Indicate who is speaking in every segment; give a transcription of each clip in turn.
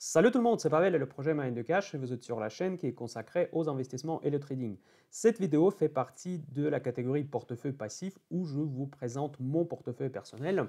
Speaker 1: Salut tout le monde, c'est Pavel et le projet Mind de Cash et vous êtes sur la chaîne qui est consacrée aux investissements et le trading. Cette vidéo fait partie de la catégorie portefeuille passif où je vous présente mon portefeuille personnel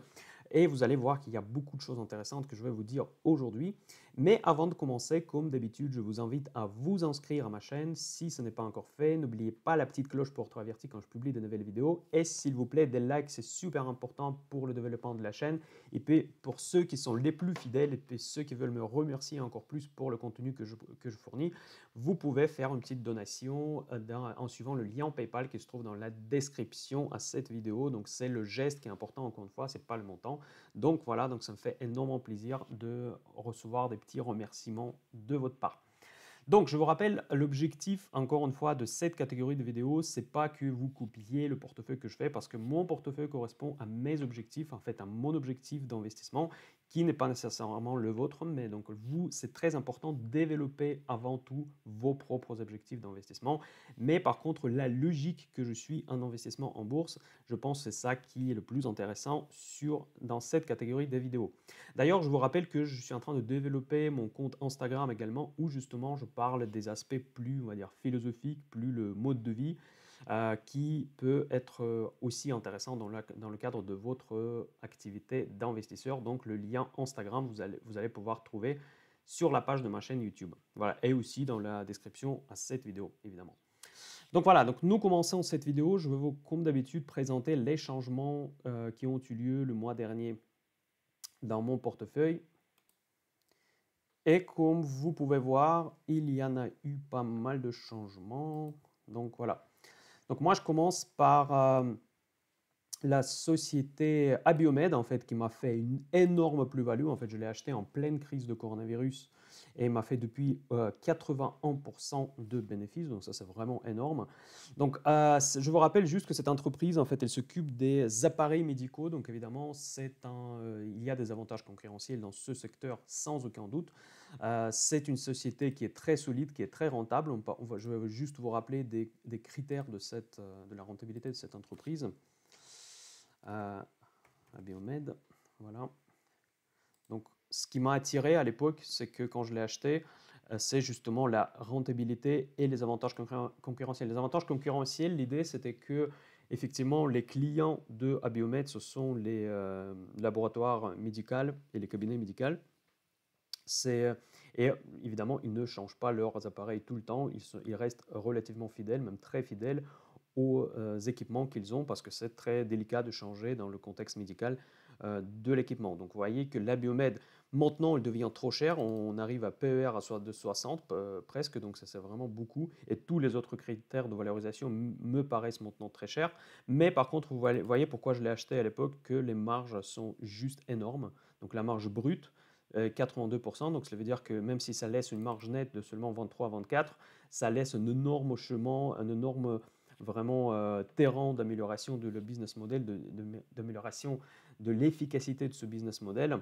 Speaker 1: et vous allez voir qu'il y a beaucoup de choses intéressantes que je vais vous dire aujourd'hui. Mais avant de commencer, comme d'habitude, je vous invite à vous inscrire à ma chaîne si ce n'est pas encore fait. N'oubliez pas la petite cloche pour être averti quand je publie de nouvelles vidéos et s'il vous plaît, des likes, c'est super important pour le développement de la chaîne. Et puis pour ceux qui sont les plus fidèles et puis ceux qui veulent me remercier encore plus pour le contenu que je fournis, vous pouvez faire une petite donation en suivant le lien PayPal qui se trouve dans la description à cette vidéo. Donc c'est le geste qui est important encore une fois, c'est pas le montant. Donc voilà, donc ça me fait énormément plaisir de recevoir des petits remerciements de votre part. Donc, je vous rappelle, l'objectif, encore une fois, de cette catégorie de vidéos, c'est pas que vous copiez le portefeuille que je fais, parce que mon portefeuille correspond à mes objectifs, en fait, à mon objectif d'investissement, qui n'est pas nécessairement le vôtre, mais donc vous, c'est très important de développer avant tout vos propres objectifs d'investissement. Mais par contre, la logique que je suis un investissement en bourse, je pense que c'est ça qui est le plus intéressant dans cette catégorie de vidéos. D'ailleurs, je vous rappelle que je suis en train de développer mon compte Instagram également, où justement je parle des aspects plus, on va dire, philosophiques, plus le mode de vie, qui peut être aussi intéressant dans le cadre de votre activité d'investisseur. Donc le lien Instagram, vous allez pouvoir trouver sur la page de ma chaîne YouTube. Voilà, et aussi dans la description à cette vidéo, évidemment. Donc voilà, donc nous commençons cette vidéo. Je vais vous, comme d'habitude, présenter les changements qui ont eu lieu le mois dernier dans mon portefeuille. Et comme vous pouvez voir, il y en a eu pas mal de changements. Donc voilà. Donc moi, je commence par la société Abiomed, en fait, qui m'a fait une énorme plus-value. En fait, je l'ai acheté en pleine crise de coronavirus et m'a fait depuis 81% de bénéfices. Donc ça, c'est vraiment énorme. Donc, je vous rappelle juste que cette entreprise, en fait, elle s'occupe des appareils médicaux. Donc évidemment, il y a des avantages concurrentiels dans ce secteur, sans aucun doute. C'est une société qui est très solide, qui est très rentable. Je vais juste vous rappeler des critères de la rentabilité de cette entreprise. Abiomed, voilà. Donc, ce qui m'a attiré à l'époque, c'est que quand je l'ai acheté, c'est justement la rentabilité et les avantages concurrentiels. Les avantages concurrentiels, l'idée, c'était que effectivement, les clients de Abiomed, ce sont les laboratoires médicaux et les cabinets médicaux. Et évidemment, ils ne changent pas leurs appareils tout le temps. Ils restent relativement fidèles, même très fidèles aux équipements qu'ils ont parce que c'est très délicat de changer dans le contexte médical de l'équipement. Donc vous voyez que la Biomède, maintenant, elle devient trop chère. On arrive à PER de 60 presque, donc ça c'est vraiment beaucoup. Et tous les autres critères de valorisation me paraissent maintenant très chers. Mais par contre, vous voyez pourquoi je l'ai acheté à l'époque, que les marges sont juste énormes. Donc la marge brute, 82%, donc ça veut dire que même si ça laisse une marge nette de seulement 23 à 24, ça laisse un énorme chemin, un énorme vraiment terrain d'amélioration de le business model, d'amélioration de l'efficacité de ce business model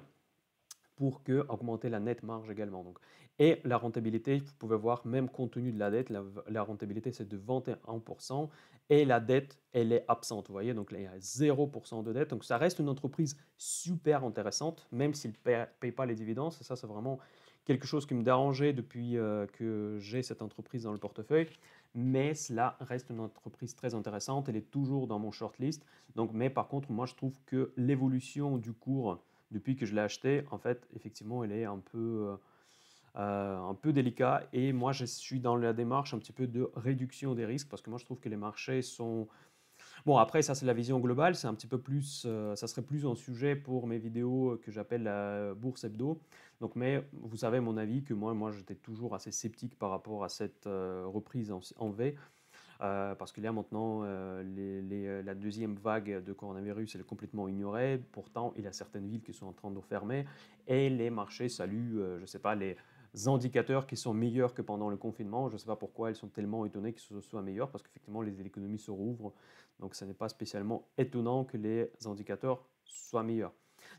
Speaker 1: pour augmenter la nette marge également. Donc. Et la rentabilité, vous pouvez voir, même compte tenu de la dette, la rentabilité c'est de 21% et la dette, elle est absente. Vous voyez, donc il y a 0% de dette. Donc ça reste une entreprise super intéressante, même s'il ne paye pas les dividendes. Et ça, c'est vraiment quelque chose qui me dérangeait depuis que j'ai cette entreprise dans le portefeuille. Mais cela reste une entreprise très intéressante. Elle est toujours dans mon shortlist. Donc, mais par contre, moi, je trouve que l'évolution du cours depuis que je l'ai acheté, en fait, effectivement, elle est un peu délicat. Et moi, je suis dans la démarche un petit peu de réduction des risques parce que moi, je trouve que les marchés sont... Bon, après, ça, c'est la vision globale. C'est un petit peu plus... ça serait plus un sujet pour mes vidéos que j'appelle la bourse hebdo. Donc, mais vous savez mon avis que moi j'étais toujours assez sceptique par rapport à cette reprise en V. Parce que là maintenant, la deuxième vague de coronavirus elle est complètement ignorée. Pourtant, il y a certaines villes qui sont en train de fermer et les marchés saluent, je ne sais pas, les indicateurs qui sont meilleurs que pendant le confinement. Je ne sais pas pourquoi ils sont tellement étonnés que ce soit meilleur parce qu'effectivement, les économies se rouvrent. Donc, ce n'est pas spécialement étonnant que les indicateurs soient meilleurs.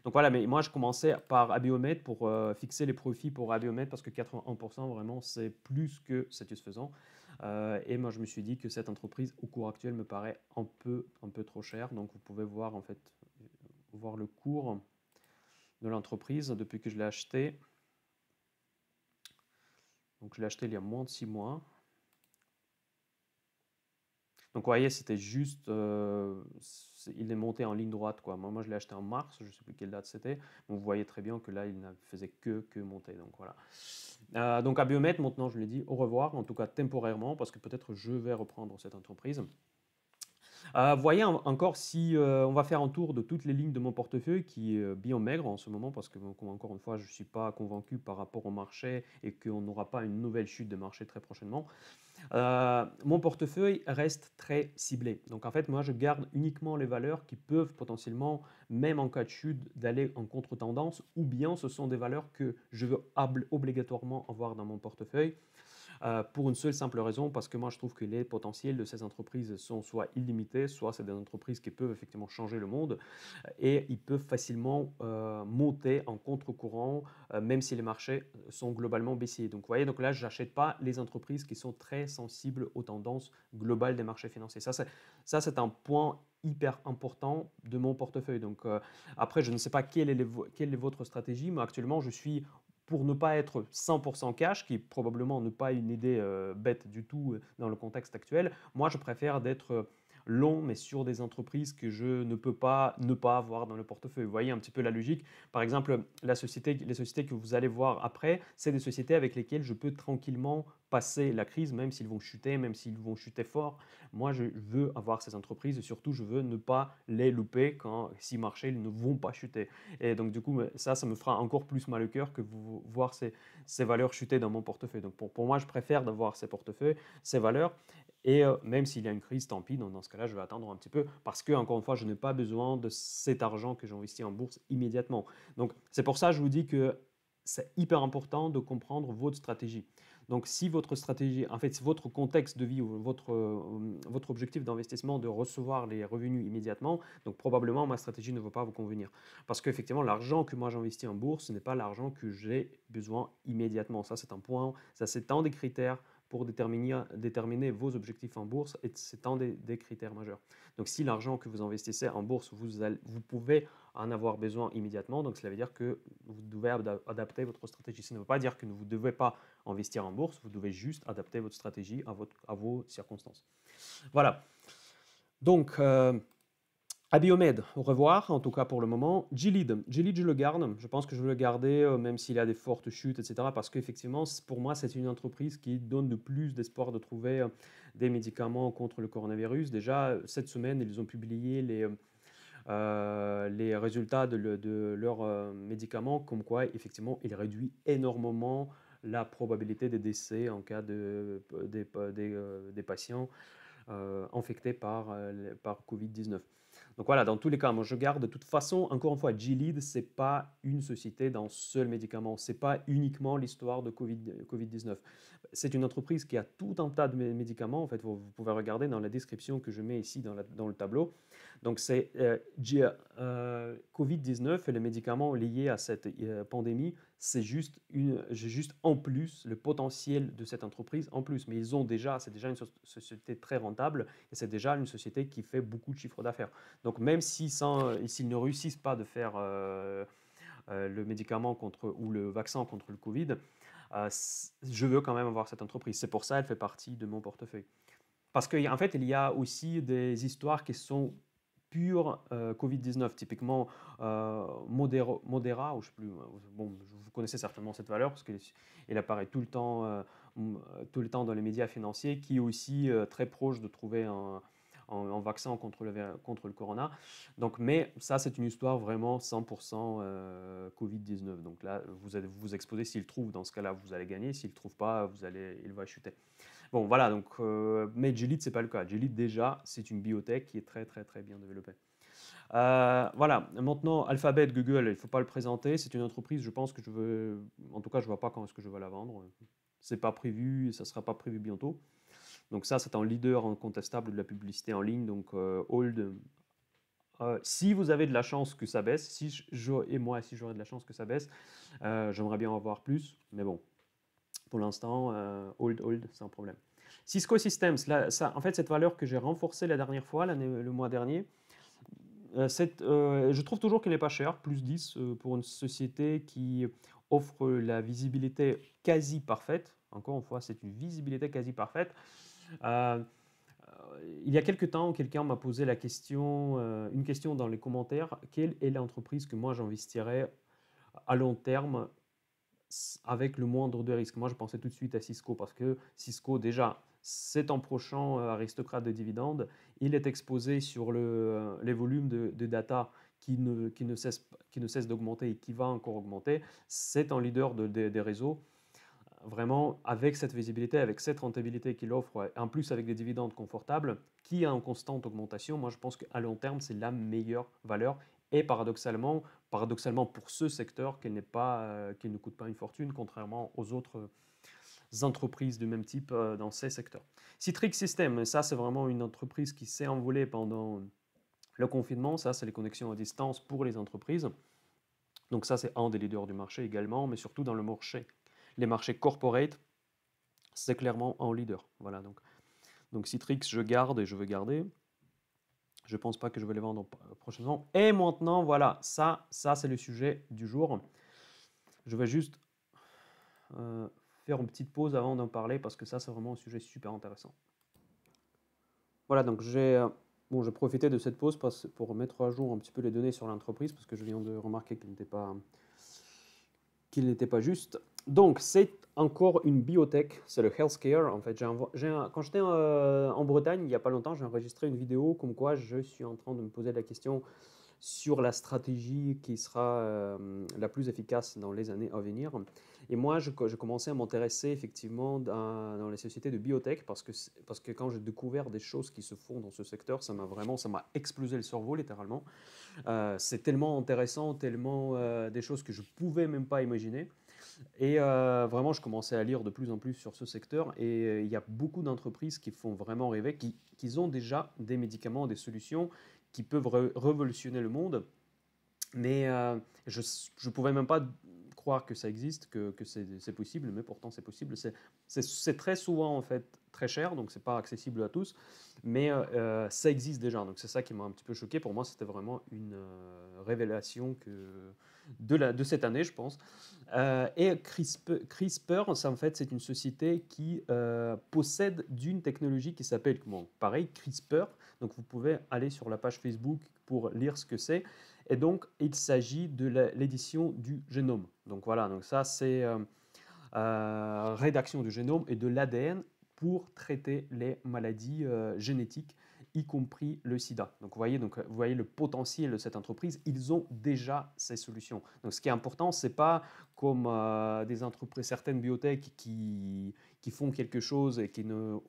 Speaker 1: Donc voilà, mais moi je commençais par Abiomed pour fixer les profits pour Abiomed parce que 81% vraiment c'est plus que satisfaisant. Et moi je me suis dit que cette entreprise au cours actuel me paraît un peu trop cher. Donc vous pouvez voir en fait voir le cours de l'entreprise depuis que je l'ai acheté. Donc je l'ai acheté il y a moins de 6 mois. Donc vous voyez, c'était juste, il est monté en ligne droite, quoi. Moi je l'ai acheté en mars, je ne sais plus quelle date c'était. Donc vous voyez très bien que là, il ne faisait que monter. Donc voilà. Donc à Biomet, maintenant, je lui ai dit au revoir, en tout cas temporairement, parce que peut-être je vais reprendre cette entreprise. Voyez encore si on va faire un tour de toutes les lignes de mon portefeuille qui est bien maigre en ce moment parce que, encore une fois, je ne suis pas convaincu par rapport au marché et qu'on n'aura pas une nouvelle chute de marché très prochainement. Mon portefeuille reste très ciblé. Donc en fait, moi, je garde uniquement les valeurs qui peuvent potentiellement, même en cas de chute, d'aller en contre-tendance ou bien ce sont des valeurs que je veux obligatoirement avoir dans mon portefeuille. Pour une seule simple raison, parce que moi je trouve que les potentiels de ces entreprises sont soit illimités, soit c'est des entreprises qui peuvent effectivement changer le monde et ils peuvent facilement monter en contre-courant, même si les marchés sont globalement baissiers. Donc vous voyez, donc là je n'achète pas les entreprises qui sont très sensibles aux tendances globales des marchés financiers. Ça c'est un point hyper important de mon portefeuille. Donc après, je ne sais pas quelle est votre stratégie, mais actuellement je suis pour ne pas être 100% cash, qui est probablement ne pas une idée bête du tout dans le contexte actuel, moi je préfère d'être long, mais sur des entreprises que je ne peux pas ne pas avoir dans le portefeuille. Vous voyez un petit peu la logique. Par exemple, les sociétés que vous allez voir après, c'est des sociétés avec lesquelles je peux tranquillement passer la crise, même s'ils vont chuter, même s'ils vont chuter fort. Moi, je veux avoir ces entreprises et surtout, je veux ne pas les louper si marché, ils ne vont pas chuter. Et donc, du coup, ça me fera encore plus mal au cœur que voir ces valeurs chuter dans mon portefeuille. Donc, pour moi, je préfère d'avoir ces portefeuilles, ces valeurs. Et même s'il y a une crise, tant pis, dans ce cas-là, je vais attendre un petit peu parce que, encore une fois, je n'ai pas besoin de cet argent que j'investis en bourse immédiatement. Donc, c'est pour ça que je vous dis que c'est hyper important de comprendre votre stratégie. Donc, si votre stratégie, en fait, si votre contexte de vie ou votre objectif d'investissement de recevoir les revenus immédiatement, donc probablement ma stratégie ne va pas vous convenir. Parce qu'effectivement, l'argent que moi j'investis en bourse, ce n'est pas l'argent que j'ai besoin immédiatement. Ça, c'est un point, ça, c'est un des critères pour déterminer vos objectifs en bourse et c'est un des critères majeurs. Donc, si l'argent que vous investissez en bourse, vous pouvez en avoir besoin immédiatement, donc cela veut dire que vous devez adapter votre stratégie. Ça ne veut pas dire que vous ne devez pas investir en bourse, vous devez juste adapter votre stratégie à vos circonstances. Voilà. Donc, à Biomed, au revoir, en tout cas pour le moment. Gilead, je le garde. Je pense que je vais le garder, même s'il a des fortes chutes, etc. Parce qu'effectivement, pour moi, c'est une entreprise qui donne de plus d'espoir de trouver des médicaments contre le coronavirus. Déjà, cette semaine, ils ont publié les résultats de leurs médicaments, comme quoi, effectivement, il réduit énormément la probabilité des décès en cas des patients infectés par Covid-19. Donc voilà, dans tous les cas, moi je garde de toute façon, encore une fois, Gilead, ce n'est pas une société d'un seul médicament, ce n'est pas uniquement l'histoire de Covid-19. C'est une entreprise qui a tout un tas de médicaments, en fait, vous pouvez regarder dans la description que je mets ici dans le tableau. Donc c'est Covid-19 et les médicaments liés à cette pandémie, c'est juste en plus le potentiel de cette entreprise en plus. Mais c'est déjà une société très rentable et c'est déjà une société qui fait beaucoup de chiffre d'affaires. Donc même s'ils ne réussissent pas de faire le médicament ou le vaccin contre le Covid, je veux quand même avoir cette entreprise. C'est pour ça qu'elle fait partie de mon portefeuille. Parce qu'en fait, il y a aussi des histoires qui sont pure Covid-19, typiquement Modera, ou je sais plus, bon, vous connaissez certainement cette valeur parce qu'il apparaît tout le temps dans les médias financiers, qui est aussi très proche de trouver un vaccin contre le corona. Donc, mais ça, c'est une histoire vraiment 100% Covid-19. Donc là, vous allez vous exposer. S'il trouve, dans ce cas-là, vous allez gagner. S'il ne trouve pas, il va chuter. Bon, voilà, donc, mais Gilead, ce n'est pas le cas. Gilead, déjà, c'est une biotech qui est très, très, très bien développée. Voilà, maintenant, Alphabet, Google, il ne faut pas le présenter. C'est une entreprise, je pense que je veux. En tout cas, je ne vois pas quand est-ce que je vais la vendre. Ce n'est pas prévu, ça ne sera pas prévu bientôt. Donc, ça, c'est un leader incontestable de la publicité en ligne. Donc, hold. Si vous avez de la chance que ça baisse, et moi, si j'aurais de la chance que ça baisse, j'aimerais bien en avoir plus. Mais bon, pour l'instant, hold, c'est un problème. Cisco Systems, là, en fait, cette valeur que j'ai renforcée la dernière fois, le mois dernier, je trouve toujours qu'elle n'est pas chère, plus 10 pour une société qui offre la visibilité quasi parfaite. encore une fois, c'est une visibilité quasi parfaite. Il y a quelques temps, quelqu'un m'a posé la question, une question dans les commentaires, quelle est l'entreprise que moi j'investirais à long terme avec le moindre de risque? Moi, je pensais tout de suite à Cisco parce que Cisco, déjà, c'est un prochain aristocrate de dividendes. Il est exposé sur les volumes de data qui ne cessent d'augmenter et qui va encore augmenter. C'est un leader des réseaux. Vraiment, avec cette visibilité, avec cette rentabilité qu'il offre, en plus avec des dividendes confortables, qui est en constante augmentation, moi je pense qu'à long terme, c'est la meilleure valeur. Et paradoxalement pour ce secteur, qu'elle ne coûte pas une fortune, contrairement aux autres entreprises du même type dans ces secteurs. Citrix Systems, ça c'est vraiment une entreprise qui s'est envolée pendant le confinement. Ça, c'est les connexions à distance pour les entreprises. Donc ça, c'est un des leaders du marché également, mais surtout dans les marchés corporate, c'est clairement un leader. Voilà, donc Citrix, je garde et je veux garder. Je ne pense pas que je vais les vendre prochainement. Et maintenant, voilà, ça c'est le sujet du jour. Je vais juste faire une petite pause avant d'en parler parce que ça, c'est vraiment un sujet super intéressant. Voilà, donc j'ai profité de cette pause pour mettre à jour un petit peu les données sur l'entreprise parce que je viens de remarquer qu'il n'était pas juste. Donc, c'est encore une biotech, c'est le healthcare. En fait, quand j'étais en Bretagne, il n'y a pas longtemps, j'ai enregistré une vidéo comme quoi je suis en train de me poser la question sur la stratégie qui sera la plus efficace dans les années à venir. Et moi, je commençais à m'intéresser effectivement dans les sociétés de biotech parce que quand j'ai découvert des choses qui se font dans ce secteur, ça m'a explosé le cerveau littéralement. C'est tellement intéressant, tellement des choses que je ne pouvais même pas imaginer. Et vraiment, je commençais à lire de plus en plus sur ce secteur. Et il y a beaucoup d'entreprises qui font vraiment rêver, qui ont déjà des médicaments, des solutions qui peuvent révolutionner le monde. Mais je ne pouvais même pas croire que ça existe, que c'est possible, mais pourtant c'est possible. C'est très souvent en fait très cher, donc c'est pas accessible à tous, mais ça existe déjà. Donc c'est ça qui m'a un petit peu choqué. Pour moi, c'était vraiment une révélation de cette année, je pense. Et CRISPR, ça, en fait, c'est une société qui possède d'une technologie qui s'appelle, pareil, CRISPR. Donc vous pouvez aller sur la page Facebook pour lire ce que c'est. Et donc, il s'agit de l'édition du génome. Donc voilà, donc ça c'est rédaction du génome et de l'ADN pour traiter les maladies génétiques, y compris le sida. Donc vous voyez le potentiel de cette entreprise, ils ont déjà ces solutions. Donc ce qui est important, ce n'est pas comme des entreprises, certaines biotech qui font quelque chose et qui n'ont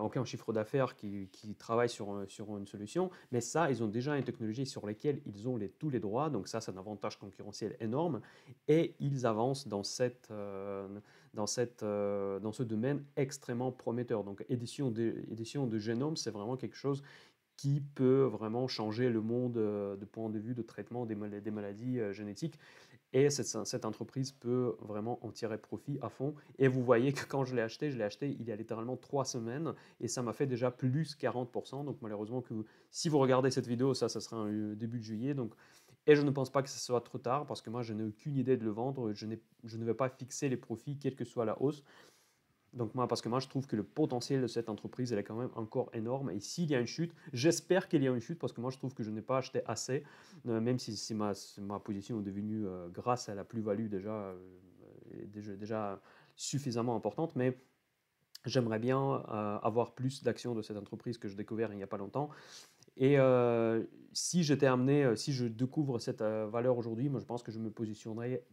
Speaker 1: aucun chiffre d'affaires qui travaille sur une solution, mais ça, ils ont déjà une technologie sur laquelle ils ont tous les droits, donc ça, c'est un avantage concurrentiel énorme, et ils avancent dans ce domaine extrêmement prometteur. Donc édition de génome, c'est vraiment quelque chose qui peut vraiment changer le monde de point de vue de traitement des maladies génétiques. Et cette entreprise peut vraiment en tirer profit à fond. Et vous voyez que quand je l'ai acheté il y a littéralement 3 semaines et ça m'a fait déjà plus 40%. Donc malheureusement, si vous regardez cette vidéo, ça sera début de juillet. Et je ne pense pas que ce soit trop tard parce que moi, je n'ai aucune idée de le vendre. Je ne vais pas fixer les profits, quelle que soit la hausse. Donc parce que moi, je trouve que le potentiel de cette entreprise, elle est quand même encore énorme. Et s'il y a une chute, j'espère qu'il y a une chute parce que moi, je trouve que je n'ai pas acheté assez, même si ma position est devenue, grâce à la plus-value déjà suffisamment importante. Mais j'aimerais bien avoir plus d'actions de cette entreprise que j'ai découvert il n'y a pas longtemps. Et si je découvre cette valeur aujourd'hui, moi, je pense que je me positionnerai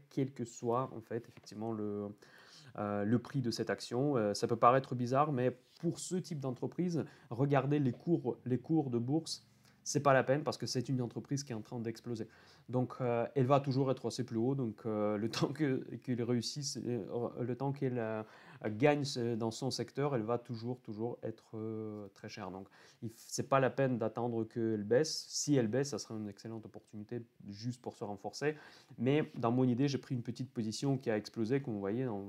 Speaker 1: quel que soit en fait effectivement le prix de cette action. Ça peut paraître bizarre, mais pour ce type d'entreprise, regardez les cours de bourse, c'est pas la peine parce que c'est une entreprise qui est en train d'exploser. Donc, elle va toujours être assez plus haut. Donc, le temps qu'elle réussisse, le temps qu'elle gagne dans son secteur, elle va toujours être très chère. Donc, c'est pas la peine d'attendre qu'elle baisse. Si elle baisse, ça sera une excellente opportunité juste pour se renforcer. Mais dans mon idée, j'ai pris une petite position qui a explosé, comme vous voyez, en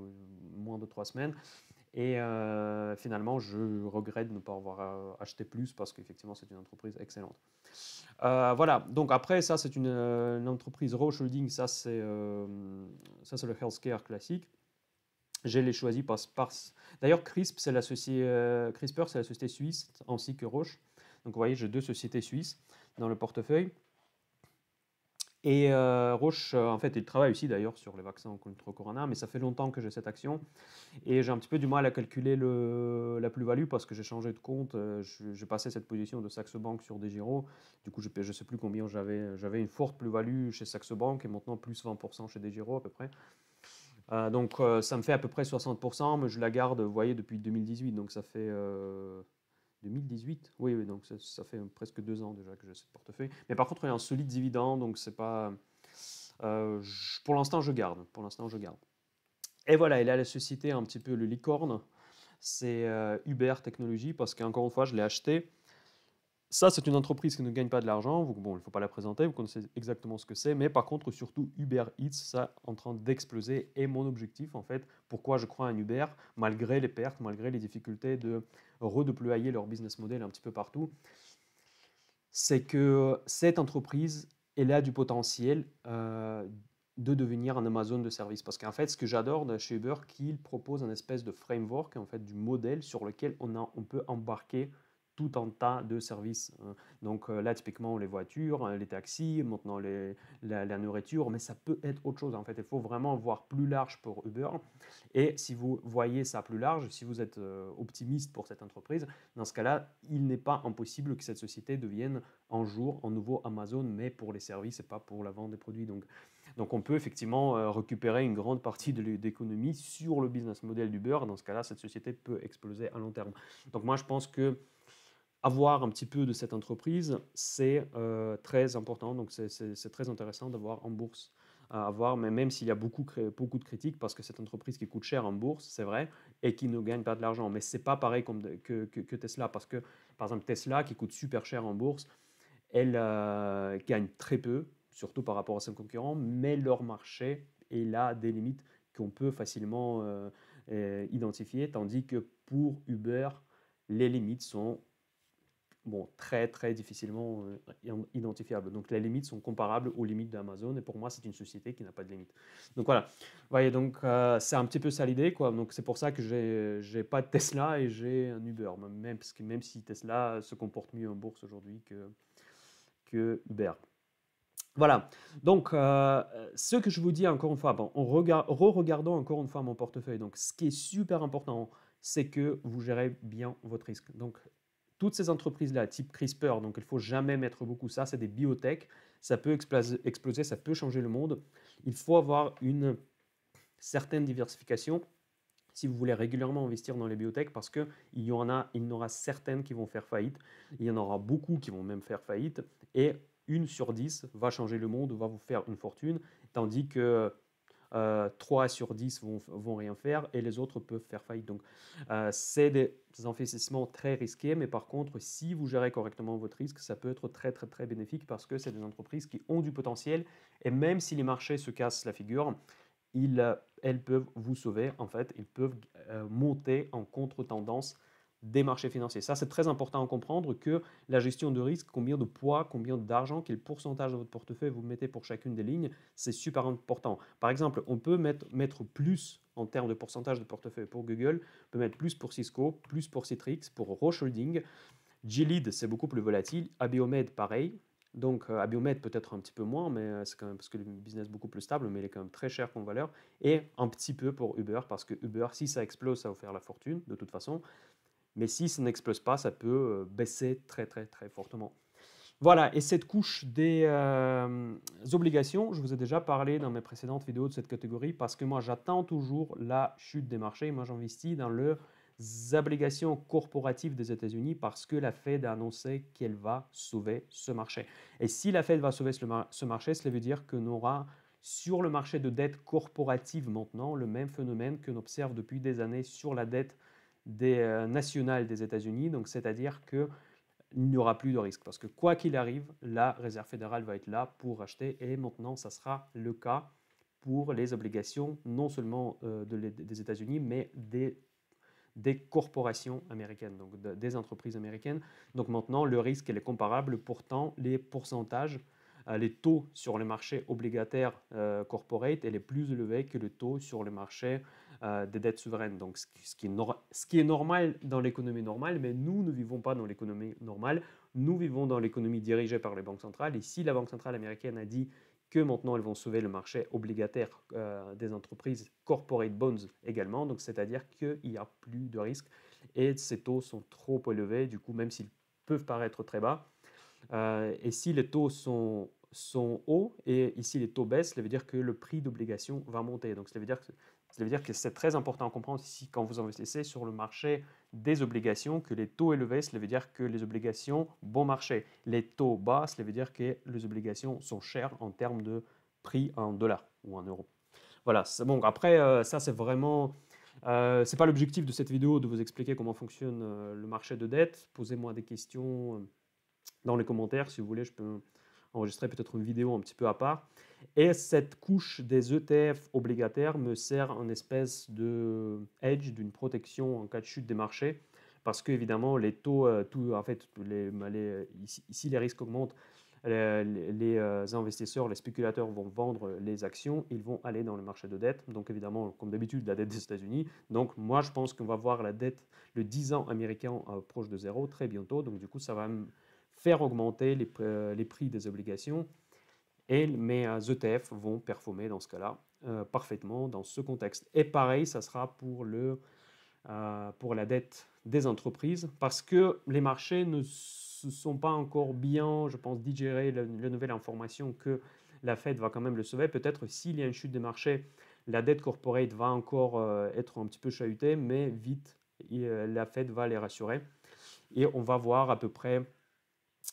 Speaker 1: moins de 3 semaines. Et finalement, je regrette de ne pas avoir acheté plus parce qu'effectivement, c'est une entreprise excellente. Voilà, donc après, ça c'est une entreprise Roche Holding, ça c'est le healthcare classique. Je l'ai choisi D'ailleurs, CRISPR, c'est la société suisse, ainsi que Roche. Donc vous voyez, j'ai deux sociétés suisses dans le portefeuille. Et Roche, en fait, il travaille aussi d'ailleurs sur les vaccins contre le corona, mais ça fait longtemps que j'ai cette action. Et j'ai un petit peu du mal à calculer la plus-value parce que j'ai changé de compte. J'ai passé cette position de Saxo Bank sur DEGIRO. Du coup, je ne sais plus combien j'avais. J'avais une forte plus-value chez Saxo Bank et maintenant plus 20% chez DEGIRO à peu près. Donc ça me fait à peu près 60%, mais je la garde, vous voyez, depuis 2018. Donc ça fait 2018. Oui, oui, donc ça fait presque 2 ans déjà que j'ai ce portefeuille. Mais par contre, il y a un solide dividende, donc c'est pas. Pour l'instant, je garde. Pour l'instant, je garde. Et voilà, il a la société un petit peu le licorne, c'est Uber Technologies, parce qu'encore une fois, je l'ai acheté. Ça, c'est une entreprise qui ne gagne pas de l'argent. Bon, il ne faut pas la présenter, vous connaissez exactement ce que c'est. Mais par contre, surtout, Uber Eats, ça est en train d'exploser. Et mon objectif, en fait, pourquoi je crois en Uber, malgré les pertes, malgré les difficultés de redéployer leur business model un petit peu partout, c'est que cette entreprise, elle a du potentiel de devenir un Amazon de service. Parce qu'en fait, ce que j'adore chez Uber, qu'il propose un espèce de framework, en fait, du modèle sur lequel on peut embarquer tout un tas de services. Donc là, typiquement, les voitures, les taxis, maintenant la nourriture, mais ça peut être autre chose. En fait, il faut vraiment voir plus large pour Uber. Et si vous voyez ça plus large, si vous êtes optimiste pour cette entreprise, dans ce cas-là, il n'est pas impossible que cette société devienne un jour un nouveau Amazon, mais pour les services et pas pour la vente des produits. Donc on peut effectivement récupérer une grande partie de l'économie sur le business model d'Uber. Dans ce cas-là, cette société peut exploser à long terme. Donc moi, je pense que avoir un petit peu de cette entreprise, c'est très important. Donc c'est très intéressant d'avoir en bourse à avoir, mais même s'il y a beaucoup de critiques, parce que cette entreprise qui coûte cher en bourse, c'est vrai, et qui ne gagne pas de l'argent. Mais ce n'est pas pareil que Tesla, parce que par exemple Tesla, qui coûte super cher en bourse, elle gagne très peu, surtout par rapport à ses concurrents, mais leur marché est là des limites qu'on peut facilement identifier, tandis que pour Uber, les limites sont très très difficilement identifiables. Donc les limites sont comparables aux limites d'Amazon et pour moi c'est une société qui n'a pas de limites. Donc voilà, vous voyez, donc c'est un petit peu ça l'idée, quoi. Donc c'est pour ça que j'ai pas de Tesla et j'ai un Uber, même si Tesla se comporte mieux en bourse aujourd'hui que Uber. Voilà, donc ce que je vous dis encore une fois, en re-regardant encore une fois mon portefeuille, donc ce qui est super important, c'est que vous gérez bien votre risque. Donc toutes ces entreprises-là, type CRISPR, donc il ne faut jamais mettre beaucoup ça, c'est des biotech, ça peut exploser, ça peut changer le monde. Il faut avoir une certaine diversification si vous voulez régulièrement investir dans les biotech parce qu'il y en aura certaines qui vont faire faillite, il y en aura beaucoup qui vont même faire faillite et 1 sur 10 va changer le monde, va vous faire une fortune, tandis que 3 sur 10 vont rien faire et les autres peuvent faire faillite. Donc, c'est des investissements très risqués, mais par contre, si vous gérez correctement votre risque, ça peut être très, très, très bénéfique parce que c'est des entreprises qui ont du potentiel et même si les marchés se cassent la figure, elles peuvent vous sauver. En fait, ils peuvent monter en contre-tendance des marchés financiers. Ça, c'est très important à comprendre que la gestion de risque, combien de poids, combien d'argent, quel pourcentage de votre portefeuille vous mettez pour chacune des lignes, c'est super important. Par exemple, on peut mettre plus en termes de pourcentage de portefeuille pour Google, on peut mettre plus pour Cisco, plus pour Citrix, pour Roche Holding. Gilead, c'est beaucoup plus volatile. Abiomed, pareil. Donc Abiomed peut-être un petit peu moins, mais c'est quand même parce que le business est beaucoup plus stable, mais il est quand même très cher comme valeur. Et un petit peu pour Uber, parce que Uber, si ça explose, ça va faire la fortune de toute façon. Mais si ça n'explose pas, ça peut baisser très très très fortement. Voilà, et cette couche des obligations, je vous ai déjà parlé dans mes précédentes vidéos de cette catégorie parce que moi j'attends toujours la chute des marchés. Moi j'investis dans les obligations corporatives des États-Unis parce que la Fed a annoncé qu'elle va sauver ce marché. Et si la Fed va sauver ce marché, cela veut dire qu'on aura sur le marché de dette corporative maintenant le même phénomène qu'on observe depuis des années sur la dette nationale des États-Unis. Donc c'est-à-dire que il n'y aura plus de risque parce que quoi qu'il arrive, la Réserve fédérale va être là pour acheter et maintenant, ça sera le cas pour les obligations non seulement des États-Unis, mais des des corporations américaines, donc des entreprises américaines. Donc maintenant, le risque est comparable. Pourtant, les pourcentages, les taux sur les marchés obligataires corporate est plus élevé que le taux sur le marché des dettes souveraines. Donc, ce qui est normal dans l'économie normale, mais nous ne vivons pas dans l'économie normale. Nous vivons dans l'économie dirigée par les banques centrales. Et si la Banque centrale américaine a dit que maintenant elles vont sauver le marché obligataire des entreprises corporate bonds également, donc c'est-à-dire qu'il n'y a plus de risque et ces taux sont trop élevés, du coup même s'ils peuvent paraître très bas. Et si les taux sont hauts et ici les taux baissent, ça veut dire que le prix d'obligation va monter. Donc ça veut dire que c'est très important à comprendre ici quand vous investissez sur le marché des obligations, que les taux élevés, cela veut dire que les obligations bon marché. Les taux bas, cela veut dire que les obligations sont chères en termes de prix en dollars ou en euros. Voilà, bon, après, ça c'est vraiment... c'est pas l'objectif de cette vidéo de vous expliquer comment fonctionne le marché de dette. Posez-moi des questions dans les commentaires. Si vous voulez, je peux enregistrer peut-être une vidéo un petit peu à part. Et cette couche des ETF obligataires me sert en espèce de hedge, d'une protection en cas de chute des marchés. Parce qu'évidemment, les taux, en fait, ici les risques augmentent. Les investisseurs, les spéculateurs vont vendre les actions, ils vont aller dans le marché de dette. Donc évidemment, comme d'habitude, la dette des États-Unis. Donc moi, je pense qu'on va voir la dette, le 10 ans américain proche de zéro très bientôt. Donc du coup, ça va faire augmenter les prix des obligations. Et mes ETF vont performer dans ce cas-là parfaitement dans ce contexte. Et pareil, ça sera pour la dette des entreprises parce que les marchés ne se sont pas encore bien, je pense, digéré la nouvelle information que la Fed va quand même le sauver. Peut-être s'il y a une chute des marchés, la dette corporate va encore être un petit peu chahutée, mais vite, la Fed va les rassurer. Et on va voir à peu près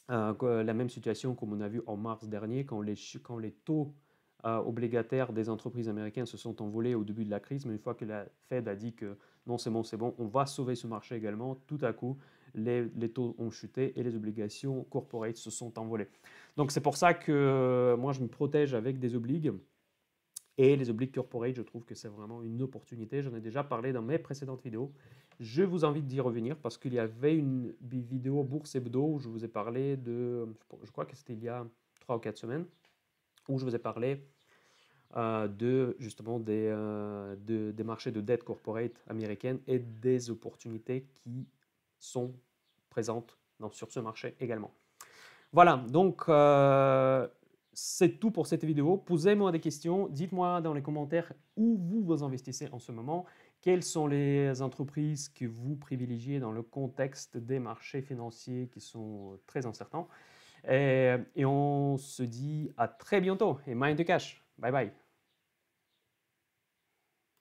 Speaker 1: la même situation comme on a vu en mars dernier, quand les taux obligataires des entreprises américaines se sont envolés au début de la crise, mais une fois que la Fed a dit que non, c'est bon, on va sauver ce marché également, tout à coup, les taux ont chuté et les obligations corporate se sont envolées. Donc c'est pour ça que moi, je me protège avec des obligues. Et les obligues corporate, je trouve que c'est vraiment une opportunité. J'en ai déjà parlé dans mes précédentes vidéos. Je vous invite d'y revenir parce qu'il y avait une vidéo Bourse Hebdo où je vous ai parlé je crois que c'était il y a 3 ou 4 semaines, où je vous ai parlé justement des marchés de dette corporate américaine et des opportunités qui sont présentes sur ce marché également. Voilà, donc c'est tout pour cette vidéo. Posez-moi des questions, dites-moi dans les commentaires où vous investissez en ce moment, quelles sont les entreprises que vous privilégiez dans le contexte des marchés financiers qui sont très incertains. Et on se dit à très bientôt et mind the cash. Bye bye.